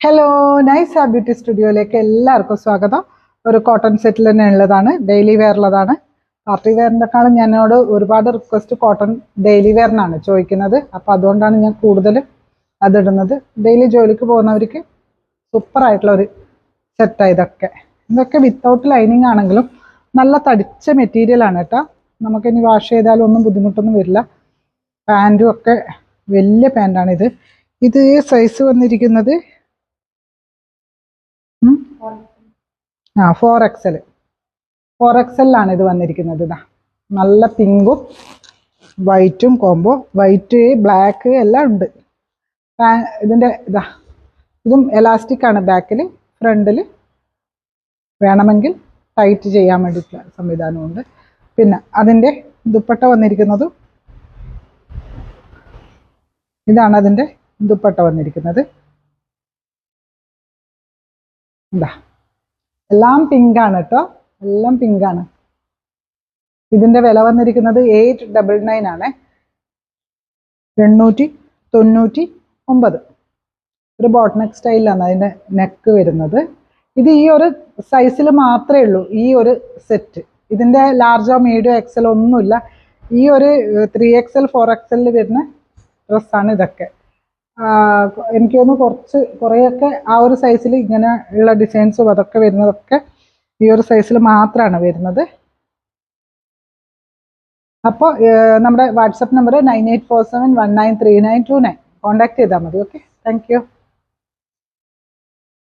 Hello, nice ആ beauty സ്റ്റുഡിയോയിലേക്ക് എല്ലാവർക്കും സ്വാഗതം. ഒരു കോട്ടൺ സെറ്റിൽ തന്നെ ഉള്ളതാണ്, ഡെയിലി വെയറുള്ളതാണ്. പാർട്ടി വെയറിൻ്റെക്കാളും ഞാനോട് ഒരുപാട് റിക്വസ്റ്റ് കോട്ടൺ ഡെയിലി വെയറിനാണ് ചോദിക്കുന്നത്. അപ്പോൾ അതുകൊണ്ടാണ് ഞാൻ കൂടുതലും അതിടുന്നത്. ഡെയിലി ജോലിക്ക് പോകുന്നവർക്ക് സൂപ്പറായിട്ടുള്ള ഒരു സെറ്റാണ് ഇതൊക്കെ വിത്തൗട്ട് ലൈനിങ് ആണെങ്കിലും നല്ല തടിച്ച മെറ്റീരിയലാണ് കേട്ടോ. നമുക്കിനി വാഷ് ചെയ്താലും ഒന്നും ബുദ്ധിമുട്ടൊന്നും വരില്ല. പാൻറ്റും ഒക്കെ വലിയ പാൻറ്റാണിത്. ഇത് സൈസ് വന്നിരിക്കുന്നത് 4XL. 4XL ഇത് വന്നിരിക്കുന്നത്. ഇതാ നല്ല പിങ്കും വൈറ്റും കോംബോ, വൈറ്റ് ബ്ലാക്ക് എല്ലാം ഉണ്ട്. ഇതിൻ്റെ ഇതും എലാസ്റ്റിക് ആണ്. ബാക്കിൽ ഫ്രണ്ടിൽ വേണമെങ്കിൽ ടൈറ്റ് ചെയ്യാൻ വേണ്ടിയിട്ടുള്ള സംവിധാനമുണ്ട്. പിന്നെ അതിൻ്റെ ദുപ്പട്ട വന്നിരിക്കുന്നതും ഇതാണ്. അതിൻ്റെ ദുപ്പട്ട വന്നിരിക്കുന്നത് എന്താ, എല്ലാം പിങ്കാണ് കേട്ടോ, എല്ലാം പിങ്കാണ്. ഇതിൻ്റെ വില വന്നിരിക്കുന്നത് 899 ആണ്. 899. ഒരു ബോട്ട് നെക്ക് സ്റ്റൈലിലാണ് അതിൻ്റെ നെക്ക് വരുന്നത്. ഇത് ഈ ഒരു സൈസിൽ മാത്രമേ ഉള്ളൂ ഈ ഒരു സെറ്റ്. ഇതിൻ്റെ ലാർജോ മീഡിയോ എക്സൽ ഒന്നുമില്ല. ഈ ഒരു 3XL 4XL വരുന്ന ഡ്രസ്സാണ് ഇതൊക്കെ. എനിക്ക് തോന്നുന്നു കുറേയൊക്കെ ആ ഒരു സൈസിൽ ഇങ്ങനെ ഉള്ള ഡിസൈൻസും അതൊക്കെ വരുന്നതൊക്കെ ഈ ഒരു സൈസിൽ മാത്രമാണ് വരുന്നത്. അപ്പോൾ നമ്മുടെ വാട്സപ്പ് നമ്പർ 9847193929 കോൺടാക്ട് ചെയ്താൽ മതി. Okay, thank you.